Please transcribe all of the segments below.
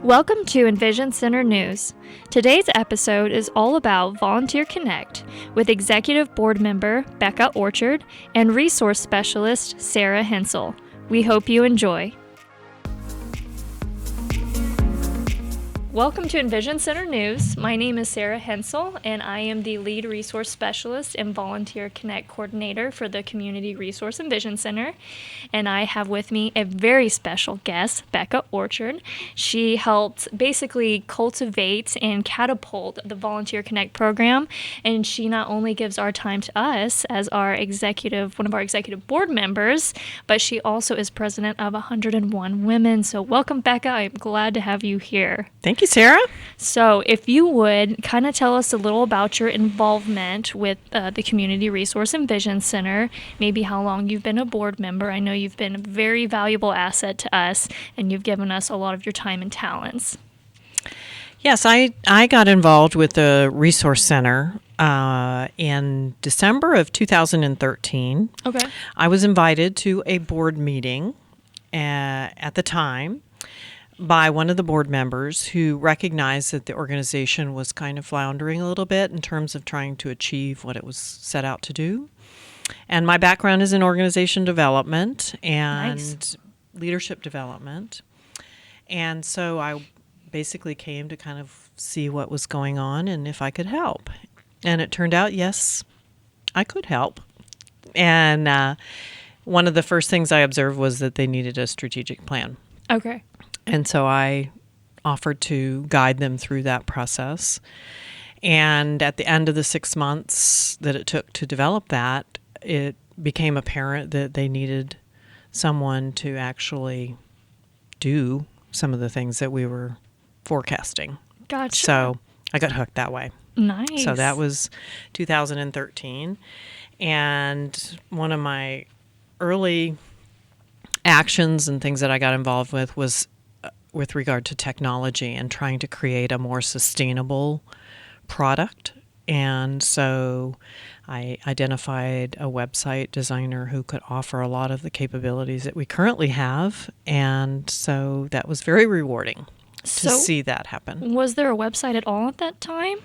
Welcome to EnVision Center News. Today's episode is all about Volunteer Connect with Executive Board Member Becca Orchard and Resource Specialist Sarah Hensel. We hope you enjoy. Welcome to EnVision Center News. My name is Sarah Hensel, and I am the Lead Resource Specialist and Volunteer Connect Coordinator for the Community Resource EnVision Center. And I have with me a very special guest, Becca Orchard. She helped basically cultivate and catapult the Volunteer Connect program, and she not only gives our time to us as one of our executive board members, but she also is president of 101 Women. So welcome, Becca. I'm glad to have you here. Thank you, Sarah. So if you would kind of tell us a little about your involvement with the Community Resource EnVision Center, maybe how long you've been a board member. I know you've been a very valuable asset to us, and you've given us a lot of your time and talents. Yes, I got involved with the Resource Center in December of 2013. Okay. I was invited to a board meeting at the time by one of the board members who recognized that the organization was kind of floundering a little bit in terms of trying to achieve what it was set out to do. And my background is in organization development and leadership development. And so I basically came to kind of see what was going on and if I could help. And it turned out, yes, I could help. And one of the first things I observed was that they needed a strategic plan. Okay. And so I offered to guide them through that process. And at the end of the 6 months that it took to develop that, it became apparent that they needed someone to actually do some of the things that we were forecasting. Gotcha. So I got hooked that way. Nice. So that was 2013. And one of my early actions and things that I got involved with was with regard to technology and trying to create a more sustainable product. And so I identified a website designer who could offer a lot of the capabilities that we currently have. And so that was very rewarding to see that happen. Was there a website at all at that time?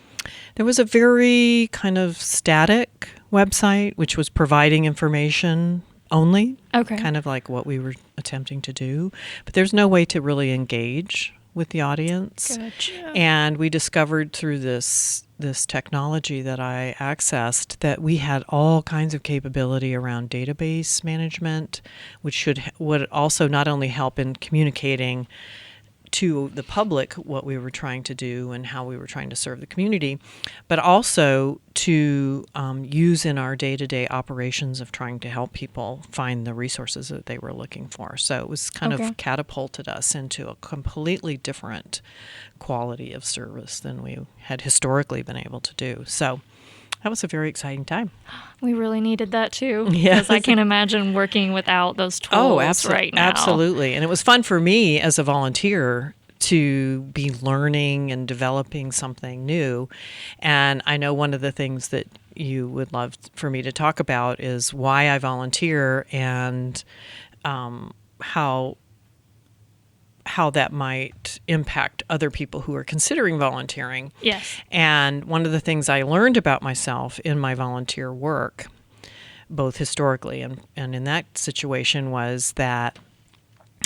There was a very kind of static website, which was providing information only. Okay. Kind of like what we were attempting to do. But there's no way to really engage with the audience. Gotcha. And we discovered through this technology that I accessed that we had all kinds of capability around database management, which would also not only help in communicating to the public what we were trying to do and how we were trying to serve the community, but also to use in our day-to-day operations of trying to help people find the resources that they were looking for. So it was kind of catapulted us into a completely different quality of service than we had historically been able to do. So that was a very exciting time. We really needed that too. Yes. Because I can't imagine working without those tools right now. Absolutely. And it was fun for me as a volunteer to be learning and developing something new. And I know one of the things that you would love for me to talk about is why I volunteer and how that might impact other people who are considering volunteering. Yes. And one of the things I learned about myself in my volunteer work, both historically and in that situation, was that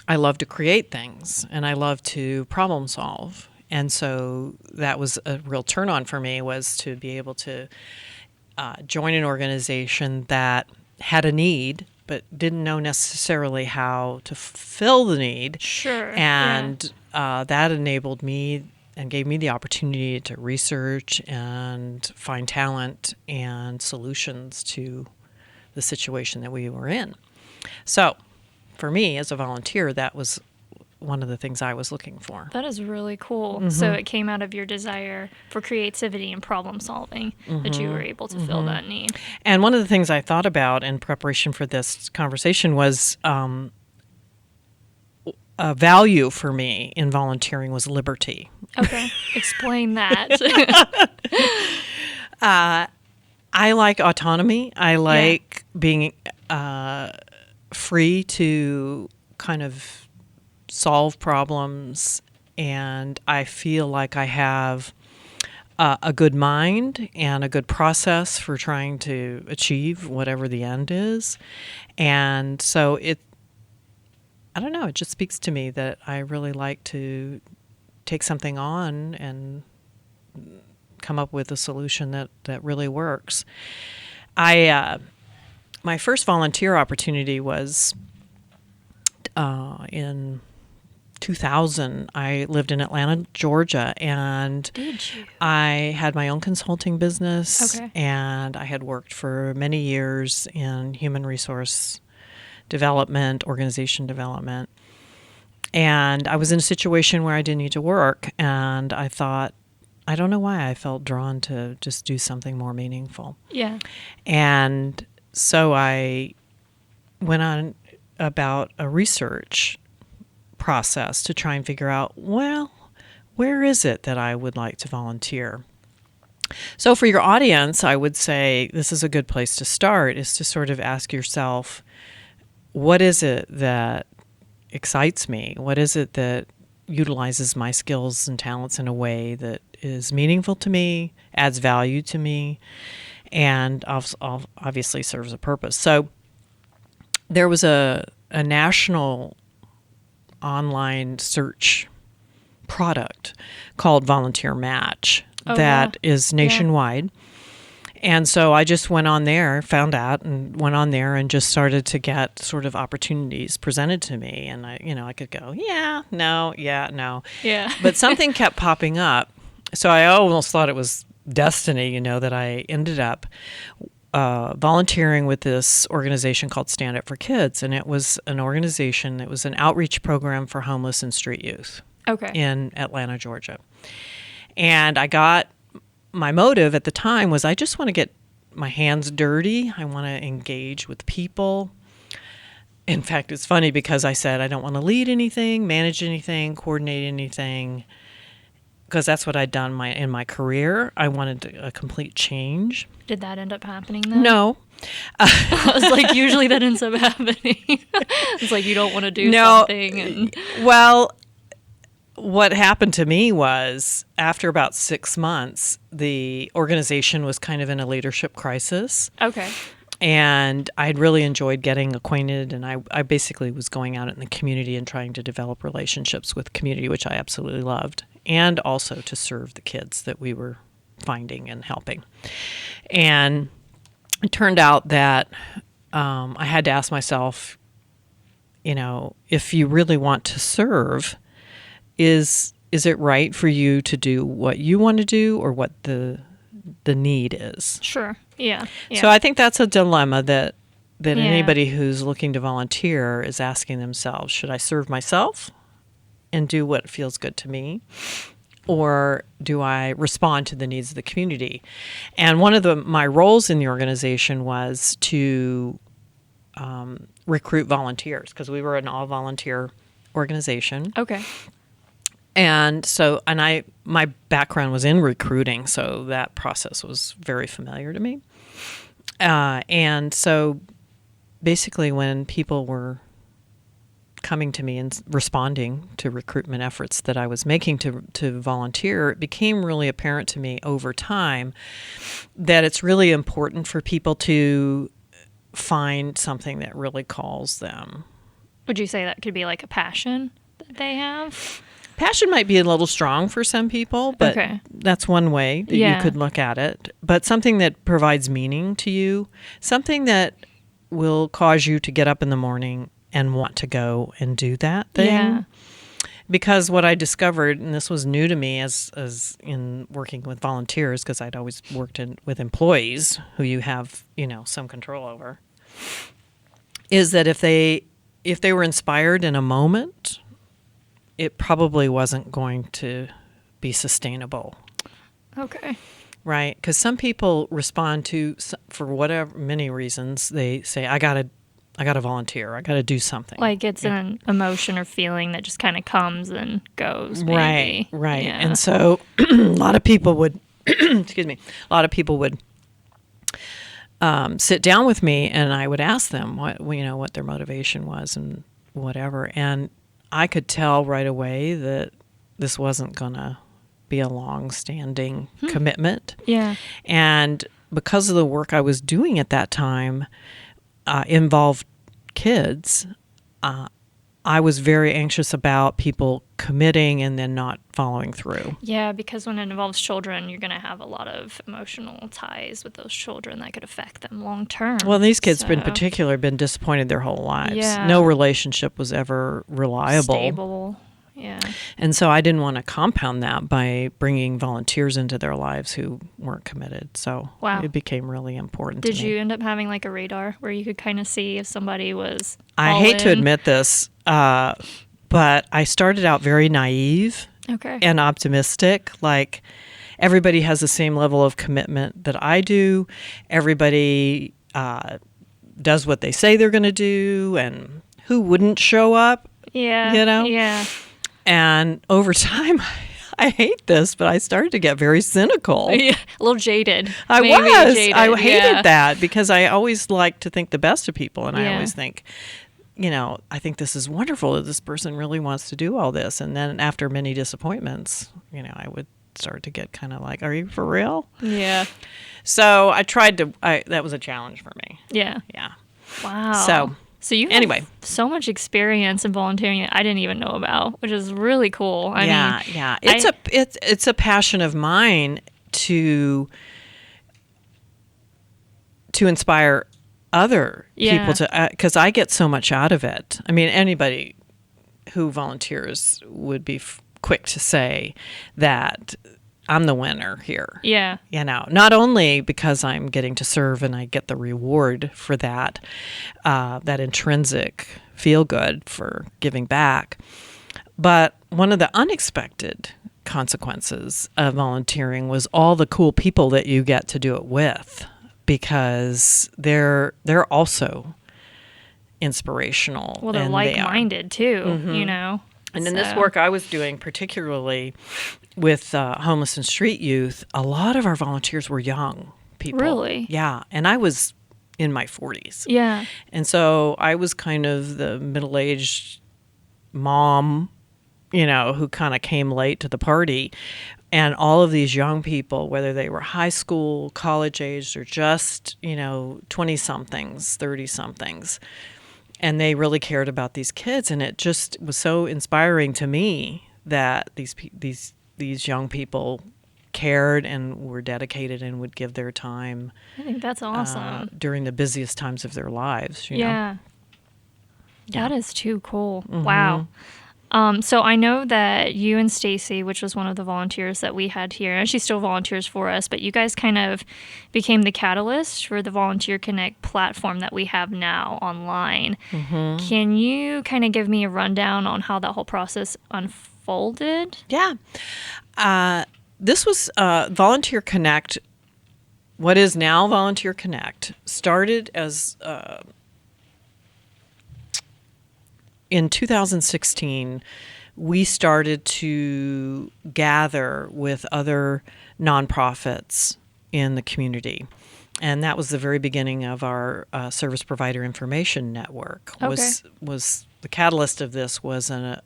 I love to create things and I love to problem solve. And so that was a real turn on for me, was to be able to join an organization that had a need but didn't know necessarily how to fill the need. Sure. And that enabled me and gave me the opportunity to research and find talent and solutions to the situation that we were in. So for me as a volunteer, that was one of the things I was looking for. That is really cool. Mm-hmm. So it came out of your desire for creativity and problem solving that you were able to fill that need. And one of the things I thought about in preparation for this conversation was a value for me in volunteering was liberty. Okay. Explain that. I like autonomy. I like being free to kind of solve problems and I feel like I have a good mind and a good process for trying to achieve whatever the end is. And so I don't know, it just speaks to me that I really like to take something on and come up with a solution that really works. My first volunteer opportunity was in 2000. I lived in Atlanta, Georgia, and Did you? I had my own consulting business. Okay. And I had worked for many years in human resource development, organization development. And I was in a situation where I didn't need to work, and I thought, I don't know why I felt drawn to just do something more meaningful. Yeah. And so I went on about a research process to try and figure out, well, where is it that I would like to volunteer? So for your audience, I would say this is a good place to start, is to sort of ask yourself, what is it that excites me? What is it that utilizes my skills and talents in a way that is meaningful to me, adds value to me, and obviously serves a purpose? So there was a national online search product called Volunteer Match that is nationwide. And so I just went on there, found out, and went on there and just started to get sort of opportunities presented to me. And I could go, yeah, no. Yeah. But something kept popping up. So I almost thought it was destiny, that I ended up volunteering with this organization called Stand Up for Kids. And it was an organization, it was an outreach program for homeless and street youth in Atlanta, Georgia. And my motive at the time was I just want to get my hands dirty. I want to engage with people. In fact, it's funny because I said I don't want to lead anything, manage anything, coordinate anything, because that's what I'd done in my career. I wanted a complete change. Did that end up happening then? No. I was like, usually that ends up happening. It's like you don't want to do something. Well, what happened to me was after about 6 months, the organization was kind of in a leadership crisis. Okay. And I'd really enjoyed getting acquainted, and I basically was going out in the community and trying to develop relationships with the community, which I absolutely loved, and also to serve the kids that we were finding and helping. And it turned out that I had to ask myself, if you really want to serve, is it right for you to do what you want to do or what the need is? Sure. Yeah. So I think that's a dilemma that anybody who's looking to volunteer is asking themselves, should I serve myself and do what feels good to me? Or do I respond to the needs of the community? And one of my roles in the organization was to recruit volunteers, because we were an all-volunteer organization. Okay. And so, my background was in recruiting, so that process was very familiar to me. And so basically when people were coming to me and responding to recruitment efforts that I was making to volunteer, it became really apparent to me over time that it's really important for people to find something that really calls them. Would you say that could be like a passion that they have? Passion might be a little strong for some people, but that's one way that you could look at it. But something that provides meaning to you, something that will cause you to get up in the morning and want to go and do that thing. Yeah. Because what I discovered, and this was new to me as in working with volunteers, because I'd always worked with employees who you have, some control over, is that if they were inspired in a moment, it probably wasn't going to be sustainable. Okay. Right? Because some people respond to, for whatever, many reasons, they say, I gotta volunteer. I gotta do something. Like it's an emotion or feeling that just kind of comes and goes. Maybe. Right. Yeah. And so a lot of people would, sit down with me, and I would ask them what their motivation was and whatever. And I could tell right away that this wasn't going to be a long-standing commitment. Yeah. And because of the work I was doing at that time involved kids, I was very anxious about people committing and then not following through. Yeah, because when it involves children, you're going to have a lot of emotional ties with those children that could affect them long term. Well, these kids in particular have been disappointed their whole lives. Yeah. No relationship was ever reliable. Stable. Yeah. And so I didn't want to compound that by bringing volunteers into their lives who weren't committed. So it became really important Did to me. you end up having like a radar where you could kind of see if somebody was I hate to admit this, but I started out very naive and optimistic. Like, everybody has the same level of commitment that I do. Everybody does what they say they're going to do, and who wouldn't show up? Yeah. You know? Yeah. And over time, I hate this, but I started to get very cynical. Yeah, a little jaded. I hated that because I always like to think the best of people. And I always think, I think this is wonderful that this person really wants to do all this. And then after many disappointments, I would start to get kind of like, are you for real? Yeah. So I tried to, that was a challenge for me. Yeah. Yeah. Wow. So you have so much experience in volunteering that I didn't even know about, which is really cool. I mean, it's a passion of mine to inspire other people to, because I get so much out of it. I mean, anybody who volunteers would be quick to say that I'm the winner here. Yeah. Not only because I'm getting to serve and I get the reward for that, that intrinsic feel good for giving back, but one of the unexpected consequences of volunteering was all the cool people that you get to do it with, because they're also inspirational. Well, they're like-minded too, And in this work I was doing, particularly with homeless and street youth, a lot of our volunteers were young people. Really? Yeah. And I was in my 40s. Yeah. And so I was kind of the middle-aged mom, who kind of came late to the party. And all of these young people, whether they were high school, college aged, or just, 20-somethings, 30-somethings, and they really cared about these kids. And it just was so inspiring to me that these young people cared and were dedicated and would give their time. I think that's awesome. During the busiest times of their lives. Yeah. That is too cool. Mm-hmm. Wow. So I know that you and Stacy, which was one of the volunteers that we had here, and she still volunteers for us, but you guys kind of became the catalyst for the Volunteer Connect platform that we have now online. Mm-hmm. Can you kind of give me a rundown on how that whole process unfolded? Yeah. This was Volunteer Connect. What is now Volunteer Connect started as in 2016, we started to gather with other nonprofits in the community. And that was the very beginning of our Service Provider Information Network. Was the catalyst of this was a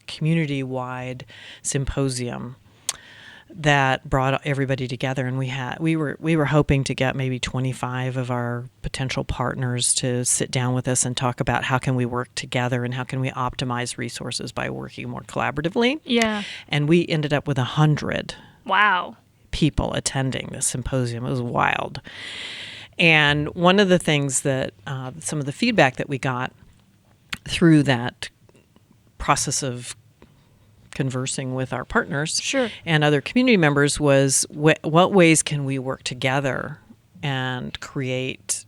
community-wide symposium that brought everybody together, and we were hoping to get maybe 25 of our potential partners to sit down with us and talk about how can we work together and how can we optimize resources by working more collaboratively. Yeah. And we ended up with 100. Wow. People attending this symposium. It was wild. And one of the things that some of the feedback that we got through that process of conversing with our partners and other community members was what ways can we work together and create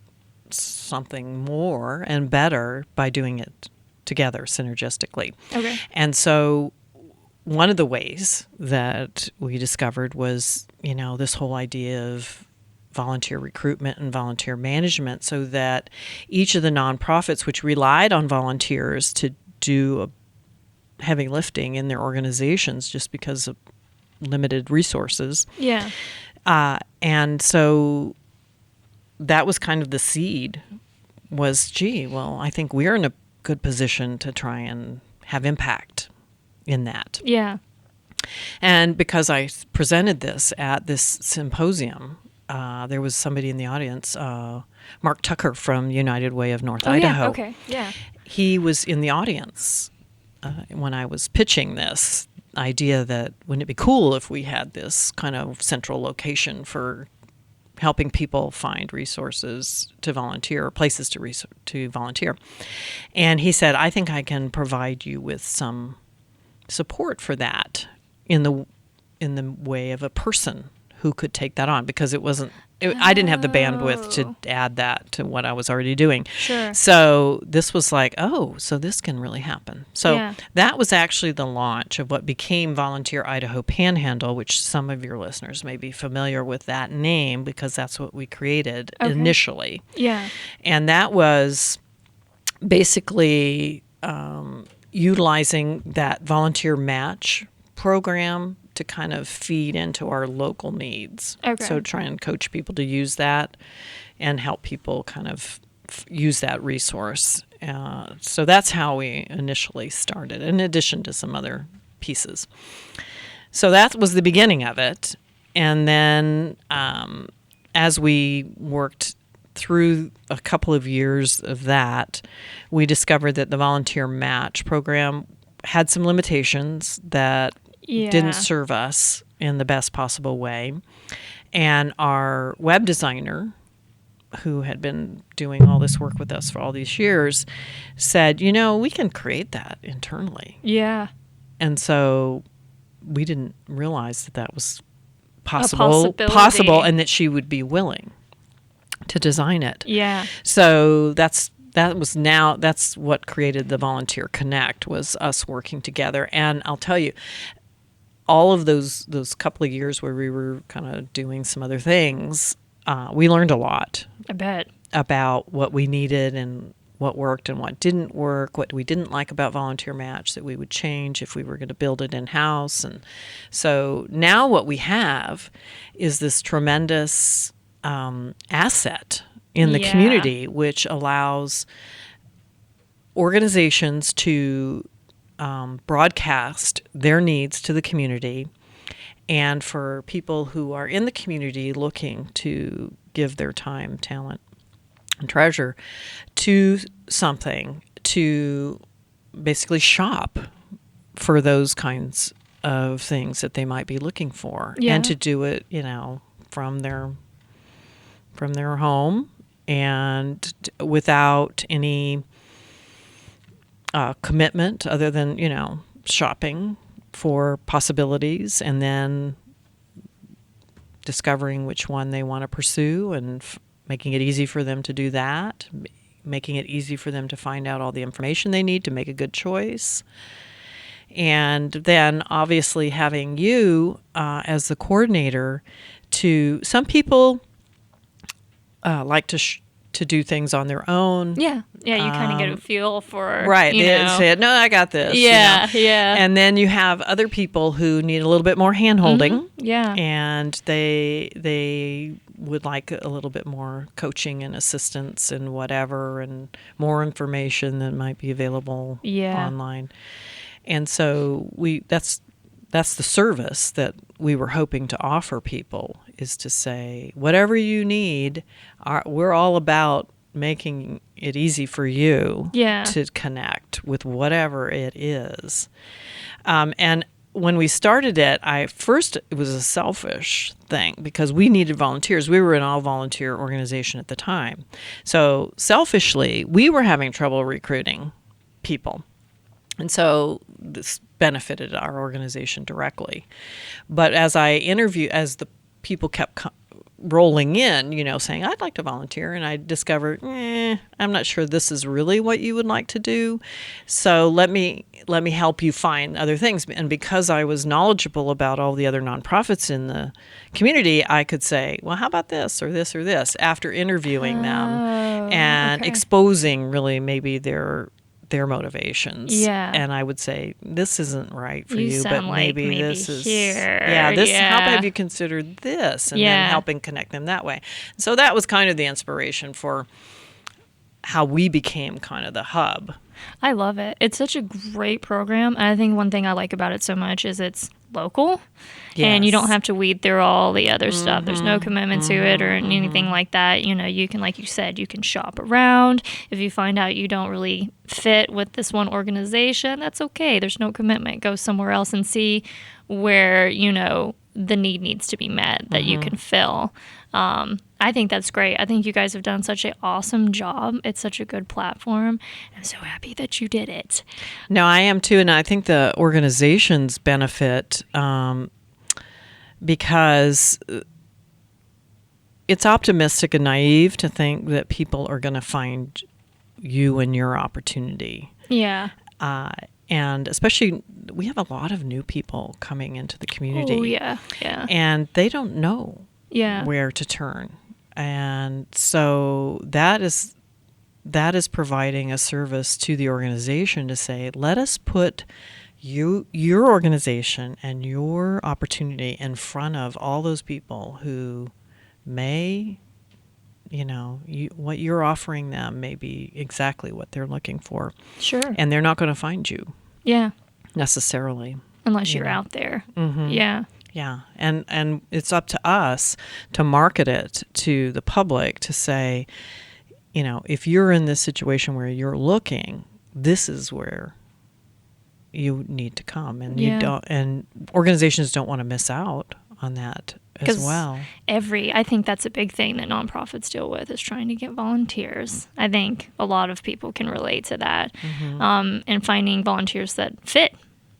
something more and better by doing it together synergistically. Okay. And so one of the ways that we discovered was, this whole idea of volunteer recruitment and volunteer management, so that each of the nonprofits which relied on volunteers to do a heavy lifting in their organizations just because of limited resources. Yeah. And so that was kind of the seed was, I think we're in a good position to try and have impact in that. Yeah. And because I presented this at this symposium, there was somebody in the audience, Mark Tucker from United Way of North Idaho. Yeah, okay, yeah. He was in the audience when I was pitching this idea that wouldn't it be cool if we had this kind of central location for helping people find resources to volunteer, or places to volunteer. And he said, I think I can provide you with some support for that in the way of a person who could take that on, because I didn't have the bandwidth to add that to what I was already doing. Sure. So this was like, so this can really happen. So that was actually the launch of what became Volunteer Idaho Panhandle, which some of your listeners may be familiar with that name because that's what we created initially. Yeah. And that was basically utilizing that volunteer match program to kind of feed into our local needs. Okay. So try and coach people to use that and help people kind of use that resource. So that's how we initially started, in addition to some other pieces. So that was the beginning of it. And then as we worked through a couple of years of that, we discovered that the volunteer match program had some limitations that didn't serve us in the best possible way. And our web designer, who had been doing all this work with us for all these years, said, we can create that internally. Yeah. And so we didn't realize that was possible, and that she would be willing to design it. Yeah. So that's what created the Volunteer Connect, was us working together. And I'll tell you, all of those couple of years where we were kind of doing some other things, we learned a lot. I bet. About what we needed and what worked and what didn't work, what we didn't like about Volunteer Match that we would change if we were going to build it in-house. And so now what we have is this tremendous asset in the community, which allows organizations to broadcast their needs to the community, and for people who are in the community looking to give their time, talent, and treasure to something, to basically shop for those kinds of things that they might be looking for, and to do it, from their home and without any commitment other than, shopping for possibilities and then discovering which one they want to pursue and making it easy for them to do that, making it easy for them to find out all the information they need to make a good choice. And then obviously having you as the coordinator some people like to do things on their own. Yeah. Yeah, you kind of get a feel for, right. They say, no, I got this. Yeah, yeah. And then you have other people who need a little bit more hand-holding. Mm-hmm. Yeah. And they would like a little bit more coaching and assistance and whatever, and more information that might be available online. And so that's the service that we were hoping to offer people, is to say, whatever you need, we're all about making it easy for you to connect with whatever it is. And when we started it, it was a selfish thing because we needed volunteers. We were an all-volunteer organization at the time. So selfishly, we were having trouble recruiting people. And so this benefited our organization directly. But as the people kept rolling in, saying, I'd like to volunteer, and I discovered, I'm not sure this is really what you would like to do. So let me help you find other things. And because I was knowledgeable about all the other nonprofits in the community, I could say, well, how about this or this or this, after interviewing them and exposing really maybe their motivations. Yeah. And I would say, this isn't right for you, but maybe this is here. How have you considered this? And then helping connect them that way. So that was kind of the inspiration for how we became kind of the hub I love it. It's such a great program. And I think one thing I like about it so much is it's local. And you don't Yes. have to weed through all the other stuff. There's no commitment to it or anything like that. You know, you can, like you said, you can shop around. If you find out you don't really fit with this one organization, that's okay. There's no commitment. Go somewhere else and see where, you know, the need needs to be met that you can fill. I think that's great. I think you guys have done such an awesome job. It's such a good platform. I'm so happy that you did it. No, I am too, and I think the organizations benefit because it's optimistic and naive to think that people are going to find you and your opportunity. Yeah. And especially, we have a lot of new people coming into the community. Oh, yeah. Yeah. And they don't know Yeah. where to turn. And so that is providing a service to the organization to say, let us put your organization and your opportunity in front of all those people who may, you know, what you're offering them may be exactly what they're looking for. Sure. And they're not going to find you Yeah. necessarily. Unless you're out there. Mm-hmm. Yeah. Yeah, and it's up to us to market it to the public to say, you know, if you're in this situation where you're looking, this is where you need to come, and Yeah. you don't. And organizations don't want to miss out on that as well. I think that's a big thing that nonprofits deal with is trying to get volunteers. I think a lot of people can relate to that, and finding volunteers that fit.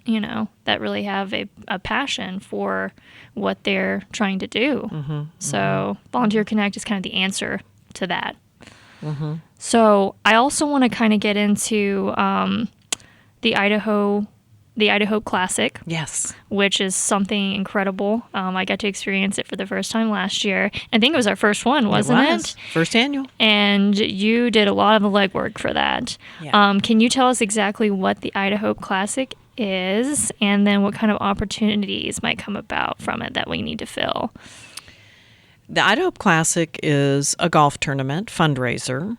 You know, that really have a passion for what they're trying to do. So Volunteer Connect is kind of the answer to that. So I also want to kind of get into the Idaho Classic. Yes. Which is something incredible. I got to experience it for the first time last year. I think it was our first one, wasn't it? First annual. And you did a lot of the legwork for that. Yeah. Can you tell us exactly what the Idaho Classic is, and then what kind of opportunities might come about from it that we need to fill? The Idaho Classic is a golf tournament fundraiser.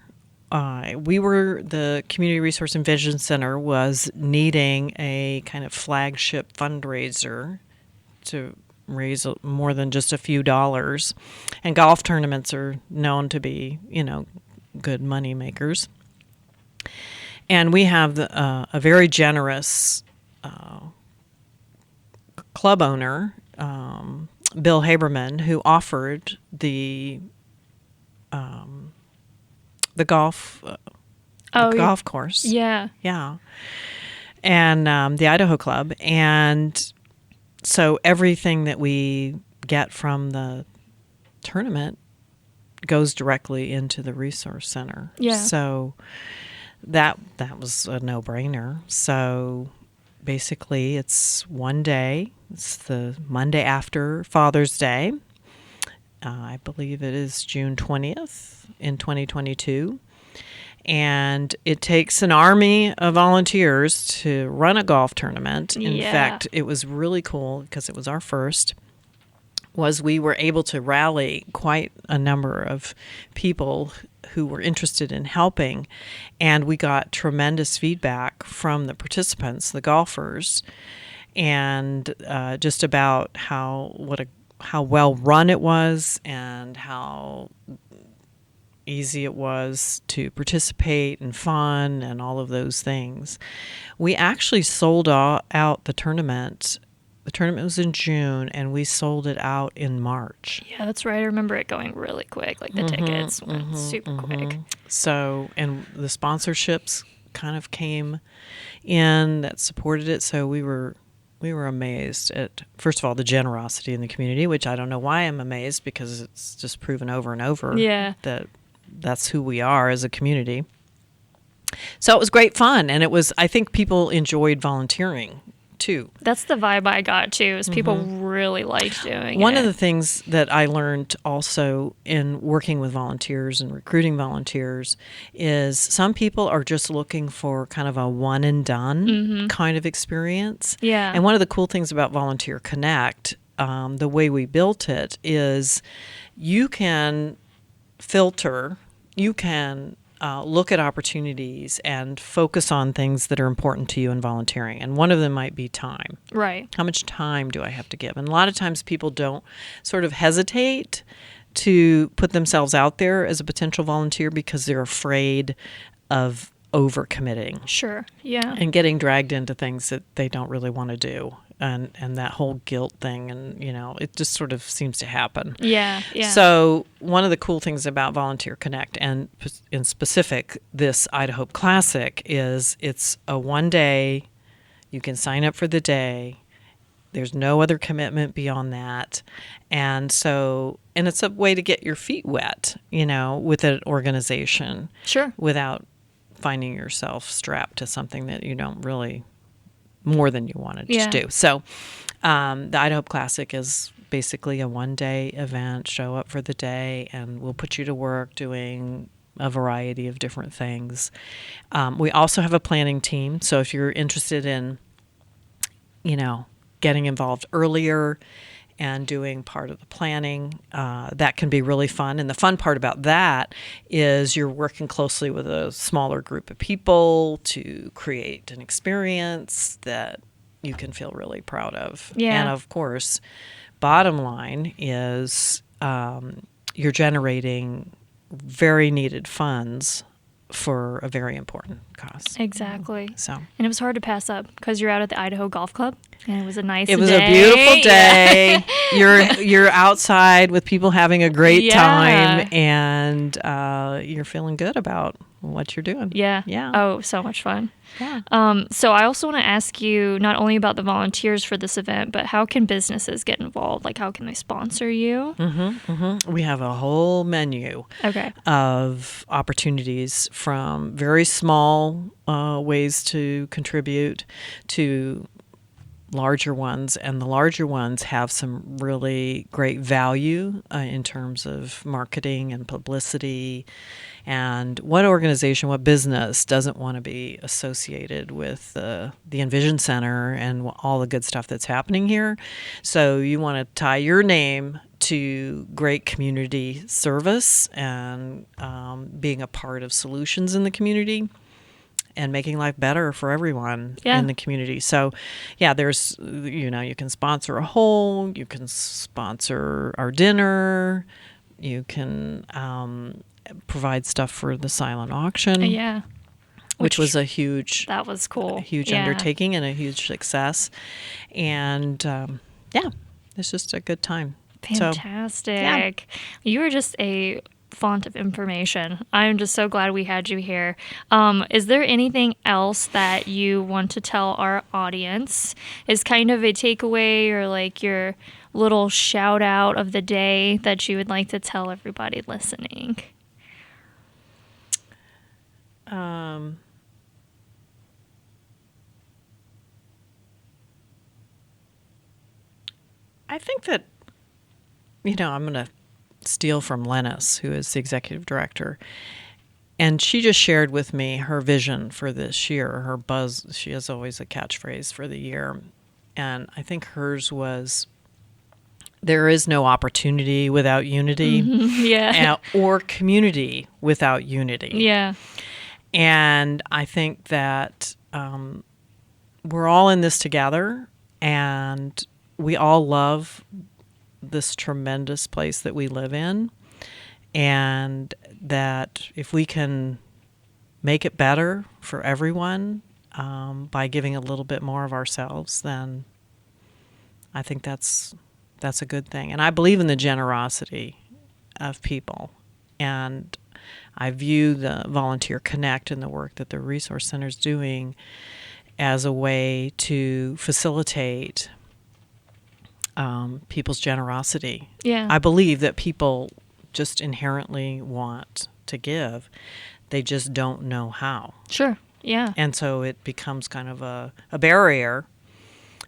The Community Resource and Vision Center was needing a kind of flagship fundraiser to raise more than just a few dollars. And golf tournaments are known to be, you know, good money makers. And we have a very generous club owner, Bill Haberman, who offered the golf golf course. Yeah. Yeah. And the Idaho Club. And so everything that we get from the tournament goes directly into the resource center. Yeah. So that was a no-brainer. So basically it's one day. It's the Monday after Father's Day. I believe it is June 20th in 2022. And it takes an army of volunteers to run a golf tournament. In fact, it was really cool because it was our first. We were able to rally quite a number of people who were interested in helping, and we got tremendous feedback from the participants, the golfers, and just about how well run it was and how easy it was to participate and fun and all of those things. We actually sold out the tournament. The tournament was in June, and we sold it out in March. Yeah, that's right. I remember it going really quick. Like the tickets went super quick. So, and the sponsorships kind of came in that supported it. So we were amazed at, first of all, the generosity in the community, which I don't know why I'm amazed, because it's just proven over and over that that's who we are as a community. So it was great fun, and I think people enjoyed volunteering too. That's the vibe I got too, is people really liked doing it. One of the things that I learned also in working with volunteers and recruiting volunteers is some people are just looking for kind of a one and done kind of experience. Yeah. And one of the cool things about Volunteer Connect, the way we built it, is you can filter, you can look at opportunities and focus on things that are important to you in volunteering. And one of them might be time. Right. How much time do I have to give? And a lot of times people don't sort of hesitate to put themselves out there as a potential volunteer because they're afraid of overcommitting. Sure. Yeah. And getting dragged into things that they don't really want to do. And that whole guilt thing, and it just sort of seems to happen. Yeah, yeah. So one of the cool things about Volunteer Connect, and in specific this Idaho Classic, is it's a 1 day. You can sign up for the day. There's no other commitment beyond that, and it's a way to get your feet wet, with an organization. Sure. Without finding yourself strapped to something that you don't really. More than you wanted to do. So the Idaho Classic is basically a 1 day event. Show up for the day and we'll put you to work doing a variety of different things. We also have a planning team. So if you're interested in, getting involved earlier and doing part of the planning, that can be really fun. And the fun part about that is you're working closely with a smaller group of people to create an experience that you can feel really proud of. Yeah. And of course, bottom line is you're generating very needed funds for a very important cause. Exactly. So, and it was hard to pass up because you're out at the Idaho Golf Club, and it was a nice. It was day. a beautiful day. You're outside with people having a great time, and you're feeling good about what you're doing. Yeah. Yeah. Oh, so much fun. Yeah. So I also want to ask you not only about the volunteers for this event, but how can businesses get involved? Like, how can they sponsor you? We have a whole menu of opportunities, from very small ways to contribute to larger ones, and the larger ones have some really great value in terms of marketing and publicity. And what organization, what business doesn't want to be associated with the EnVision Center and all the good stuff that's happening here? So you want to tie your name to great community service and being a part of solutions in the community and making life better for everyone in the community. So, there's, you can sponsor a hole, you can sponsor our dinner, you can provide stuff for the silent auction. Which was a huge... That was cool. A huge undertaking and a huge success. And, it's just a good time. Fantastic. So, you are just a font of information. I'm just so glad we had you here. Is there anything else that you want to tell our audience? Is kind of a takeaway or like your little shout out of the day that you would like to tell everybody listening? I think that, I'm going to steal from Lennis, who is the executive director. And she just shared with me her vision for this year, her buzz. She has always a catchphrase for the year. And I think hers was, there is no opportunity without unity, or community without unity. Yeah. And I think that we're all in this together, and we all love this tremendous place that we live in, and that if we can make it better for everyone by giving a little bit more of ourselves, then I think that's a good thing. And I believe in the generosity of people, and I view the Volunteer Connect and the work that the Resource Center is doing as a way to facilitate people's generosity. Yeah. I believe that people just inherently want to give. They just don't know how. Sure. Yeah. And so it becomes kind of a barrier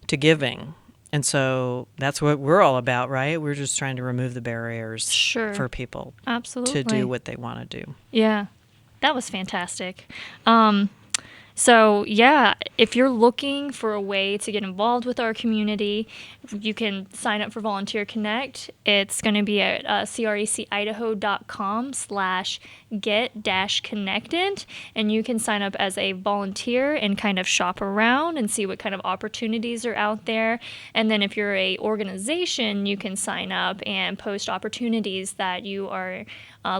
to giving. And so that's what we're all about, right? We're just trying to remove the barriers for people to do what they want to do. Yeah. That was fantastic. So, yeah, if you're looking for a way to get involved with our community, you can sign up for Volunteer Connect. It's going to be at crecidaho.com/get-connected, and you can sign up as a volunteer and kind of shop around and see what kind of opportunities are out there. And then if you're a organization, you can sign up and post opportunities that you are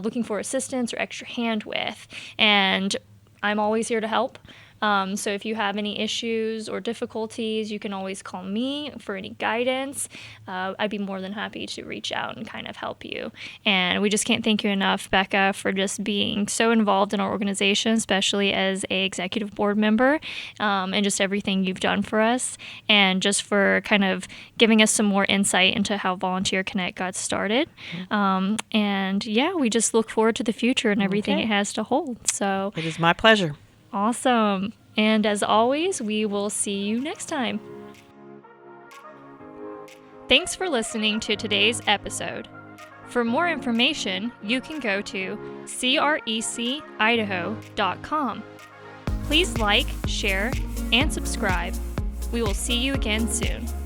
looking for assistance or extra hand with. And I'm always here to help. So if you have any issues or difficulties, you can always call me for any guidance. I'd be more than happy to reach out and kind of help you. And we just can't thank you enough, Becca, for just being so involved in our organization, especially as a executive board member, and just everything you've done for us, and just for kind of giving us some more insight into how Volunteer Connect got started. And yeah, we just look forward to the future and everything it has to hold. So it is my pleasure. Awesome. And as always, we will see you next time. Thanks for listening to today's episode. For more information, you can go to crecidaho.com. Please like, share, and subscribe. We will see you again soon.